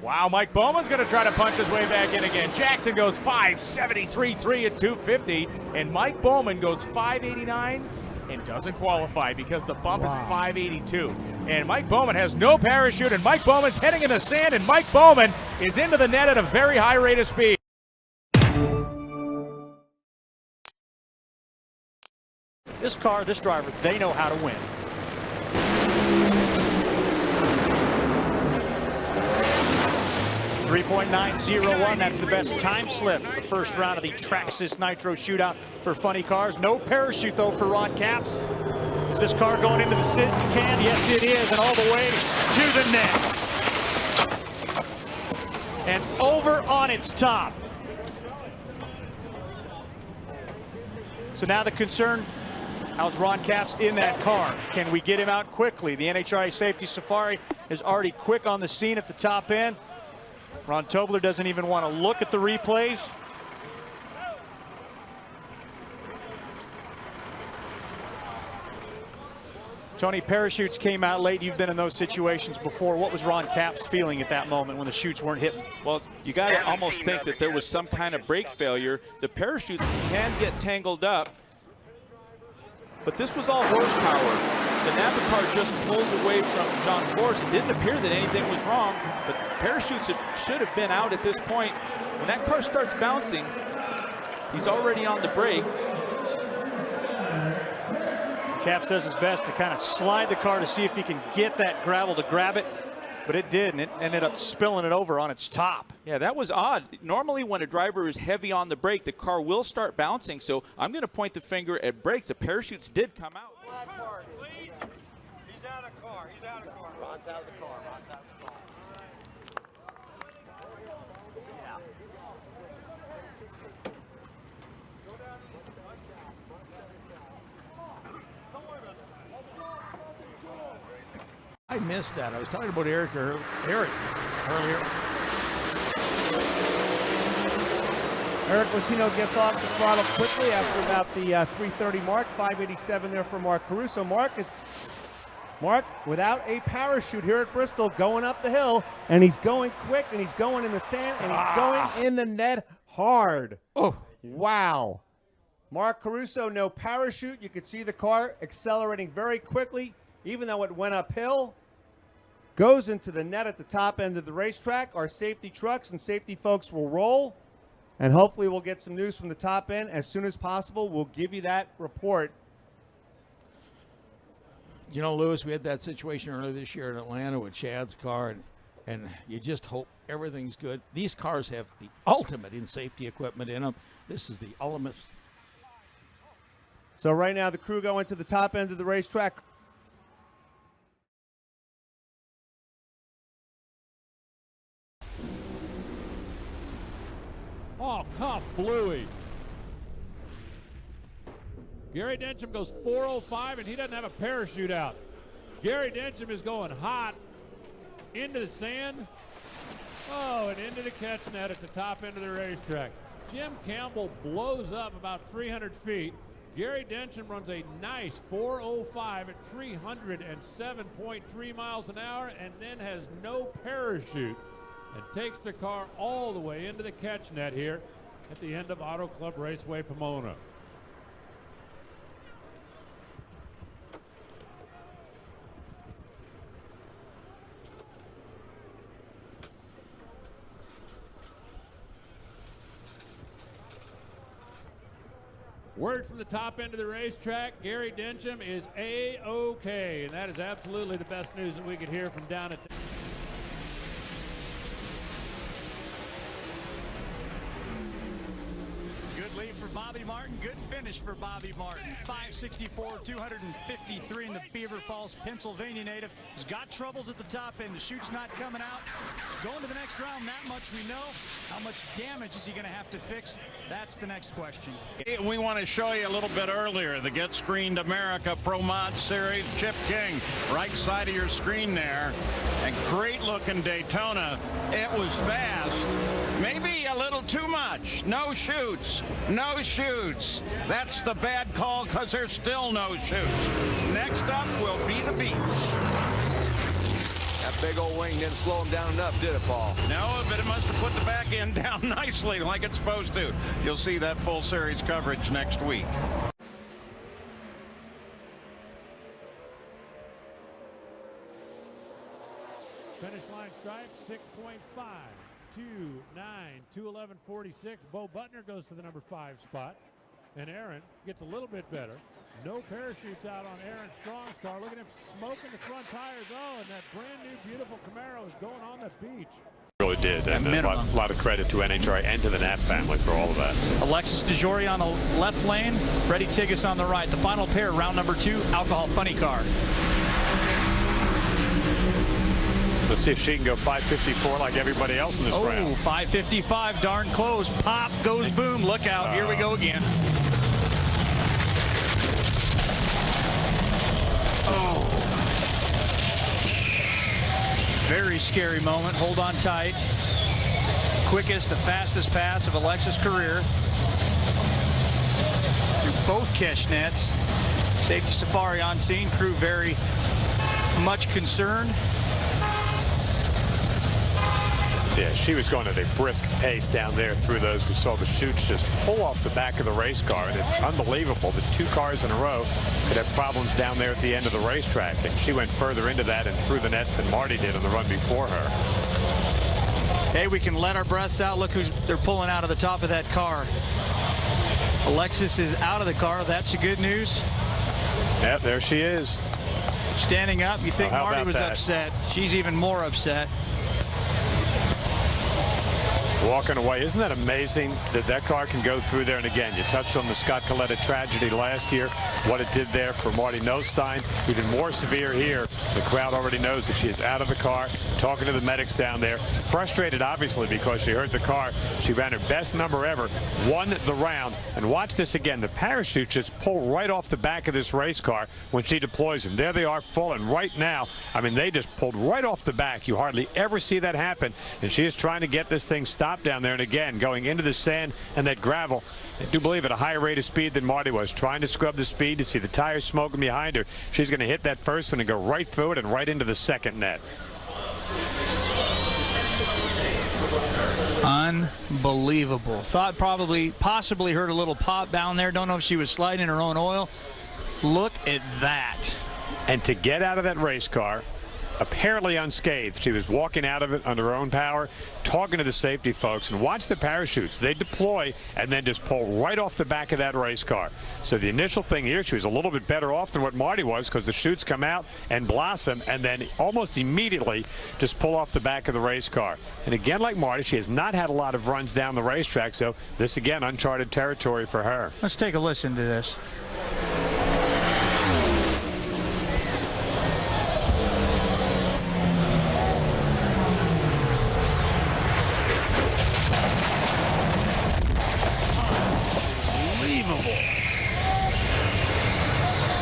Wow, Mike Bowman's going to try to punch his way back in again. Jackson goes 5.73.3 at 250, and Mike Bowman goes 5.89 and doesn't qualify because the bump is 5.82. And Mike Bowman has no parachute, and Mike Bowman's heading in the sand, and Mike Bowman is into the net at a very high rate of speed. This car, this driver, they know how to win. .901, that's the best time slip. The first round of the Traxxas Nitro Shootout for funny cars. No parachute, though, for Ron Capps. Is this car going into the sit can? Yes, it is, and all the way to the net. And over on its top. So now the concern, how's Ron Capps in that car? Can we get him out quickly? The NHRA Safety Safari is already quick on the scene at the top end. Ron Tobler doesn't even want to look at the replays. Tony, parachutes came out late. You've been in those situations before. What was Ron Capps feeling at that moment when the chutes weren't hitting? Well, you got to almost think that there was some kind of brake failure. The parachutes can get tangled up, but this was all horsepower. The Napa car just pulls away from John Force. It didn't appear that anything was wrong, but parachutes should have been out at this point. When that car starts bouncing, he's already on the brake. Capps does his best to kind of slide the car to see if he can get that gravel to grab it, but it did, and it ended up spilling it over on its top. Yeah, that was odd. Normally when a driver is heavy on the brake, the car will start bouncing, so I'm going to point the finger at brakes. The parachutes did come out. He's out of car. He's out of car. Ron's out of the car. Ron's out of the car. I missed that. I was talking about Eric earlier. Eric Latino gets off the throttle quickly after about the 3:30 mark. 5.87 there for Mark Caruso. Mark, without a parachute here at Bristol, going up the hill, and he's going quick, and he's going in the sand, and he's going in the net hard. Oh, wow. Mark Caruso, no parachute. You could see the car accelerating very quickly, even though it went uphill. Goes into the net at the top end of the racetrack. Our safety trucks and safety folks will roll, and hopefully we'll get some news from the top end as soon as possible. We'll give you that report. You know, Lewis, we had that situation earlier this year in Atlanta with Chad's car, and you just hope everything's good. These cars have the ultimate in safety equipment in them. This is the ultimate. So right now the crew going to the top end of the racetrack. Oh, come Bluey. Gary Dencham goes 4.05, and he doesn't have a parachute out. Gary Dencham is going hot into the sand. Oh, and into the catch net at the top end of the racetrack. Jim Campbell blows up about 300 feet. Gary Dencham runs a nice 4.05 at 307.3 miles an hour, and then has no parachute, and takes the car all the way into the catch net here at the end of Auto Club Raceway Pomona. Word from the top end of the racetrack, Gary Dencham is A-OK, and that is absolutely the best news that we could hear from down at Good lead for Bobby Martin. Good finish for Bobby Martin. 564, 253 in the Beaver Falls, Pennsylvania native. He's got troubles at the top end. The chute's not coming out. Going to the next round, that much we know. How much damage is he going to have to fix? That's the next question. We want to show you a little bit earlier the Get Screened America Pro Mod Series. Chip King, right side of your screen there. A great looking Daytona. It was fast. Maybe a little too much. No chutes. No chutes. That's the bad call because there's still no chutes. Next up will be the beach. At big old wing didn't slow him down enough, did it, Paul? No, but it must have put the back end down nicely like it's supposed to. You'll see that full series coverage next week. Finish line stripe 6.5, 2.9, 2:11.46. Bo Butner goes to the number 5 spot. And Aaron gets a little bit better. No parachutes out on Aaron Strong's car. Look at him smoking the front tires. Oh, and that brand new beautiful Camaro is going on the beach. Really did, and a lot of credit to NHRA and to the Knapp family for all of that. Alexis DeJory on the left lane, Freddie Tigas on the right. The final pair, round number 2, Alcohol Funny Car. Let's see if she can go 5:54 like everybody else in this round. 5:55, darn close. Pop goes boom. Look out. Here we go again. Oh. Very scary moment. Hold on tight. Quickest, the fastest pass of Alexis' career. Through both catch nets. Safety Safari on scene. Crew very much concerned. Yeah, she was going at a brisk pace down there through those. We saw the chutes just pull off the back of the race car, and it's unbelievable that 2 cars in a row could have problems down there at the end of the racetrack. And she went further into that and through the nets than Marty did on the run before her. Hey, we can let our breaths out. Look who they're pulling out of the top of that car. Alexis is out of the car. That's the good news. Yep, there she is. Standing up. You think Marty was upset. She's even more upset. Walking away. Isn't that amazing that that car can go through there? And again, you touched on the Scott Coletta tragedy last year, what it did there for Marty Nostine. Even more severe here. The crowd already knows that she is out of the car, talking to the medics down there. Frustrated, obviously, because she hurt the car. She ran her best number ever, won the round. And watch this again. The parachutes just pull right off the back of this race car when she deploys them. There they are full. And right now, I mean, they just pulled right off the back. You hardly ever see that happen. And she is trying to get this thing stopped down there, and again going into the sand and that gravel. I do believe at a higher rate of speed than Marty was, trying to scrub the speed to see the tires smoking behind her. She's going to hit that first one and go right through it and right into the second net. Unbelievable. Thought possibly heard a little pop down there. Don't know if she was sliding her own oil. Look at that. And to get out of that race car apparently unscathed. She was walking out of it under her own power, talking to the safety folks, and watch the parachutes. They deploy and then just pull right off the back of that race car. So the initial thing here, she was a little bit better off than what Marty was, because the chutes come out and blossom and then almost immediately just pull off the back of the race car. And again, like Marty, she has not had a lot of runs down the racetrack, so this again uncharted territory for her. Let's take a listen to this.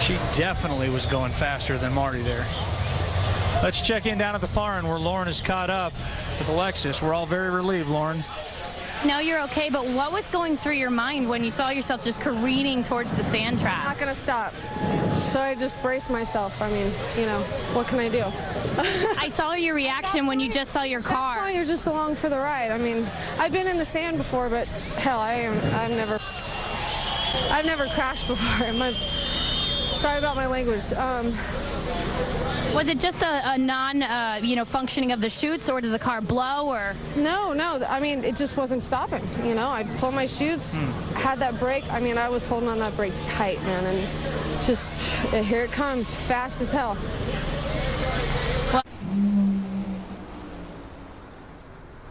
She definitely was going faster than Marty there. Let's check in down at the far end where Lauren is caught up with Alexis. We're all very relieved, Lauren. No, you're okay, but what was going through your mind when you saw yourself just careening towards the sand trap? I'm not going to stop. So I just braced myself. I mean, you know, what can I do? I saw your reaction when you just saw your car. Oh, you're just along for the ride. I mean, I've been in the sand before, but hell, I've never crashed before. Sorry about my language. Was it just a functioning of the chutes, or did the car blow, or? No. I mean, it just wasn't stopping. You know, I pulled my chutes, had that brake. I mean, I was holding on that brake tight, man, and just here it comes, fast as hell.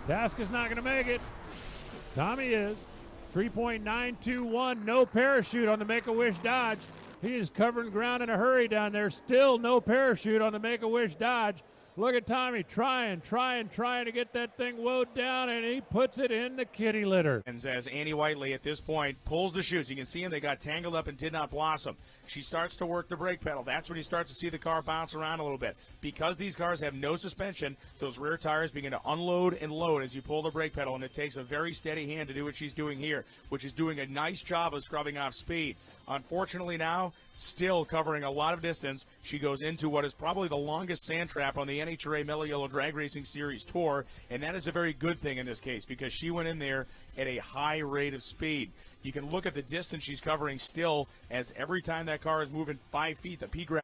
Task is not going to make it. Tommy is. 3.921, no parachute on the Make-A-Wish Dodge. He is covering ground in a hurry down there. Still no parachute on the Make-A-Wish Dodge. Look at Tommy trying to get that thing woed down, and he puts it in the kitty litter. And as Annie Whiteley at this point pulls the chutes, you can see them, they got tangled up and did not blossom. She starts to work the brake pedal. That's when you start to see the car bounce around a little bit. Because these cars have no suspension, those rear tires begin to unload and load as you pull the brake pedal, and it takes a very steady hand to do what she's doing here, which is doing a nice job of scrubbing off speed. Unfortunately now, still covering a lot of distance, she goes into what is probably the longest sand trap on the NHRA Mellow Yellow Drag Racing Series Tour, and that is a very good thing in this case because she went in there at a high rate of speed. You can look at the distance she's covering still, as every time that car is moving 5 feet, the P graph